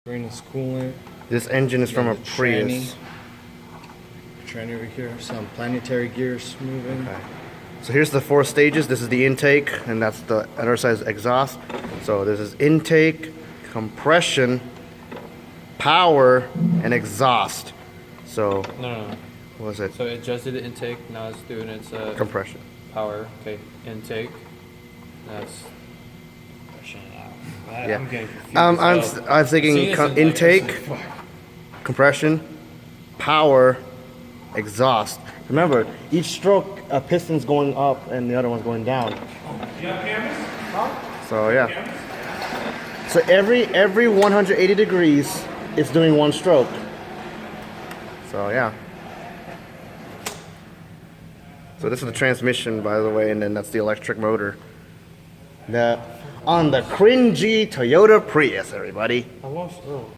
Green is coolant. This engine is from a The Prius. Tranny over here. Some planetary gears moving. Okay. So here's the 4 stages. This is the intake, and that's the other side is exhaust. So this is intake, compression, power, and exhaust. So No. what was it? So it just did the intake. Now it's doing its Compression. power. Okay, intake. That's. Yeah. I'm getting confused. I'm thinking Seeing this in, like, intake, compression, power, exhaust. Remember, each stroke, a piston's going up and the other one's going down. You have cameras? So yeah. So every 180 degrees, it's doing one stroke. So yeah. So this is the transmission, by the way, and then that's the electric motor. On the cringy Toyota Prius, everybody. I lost. Oh.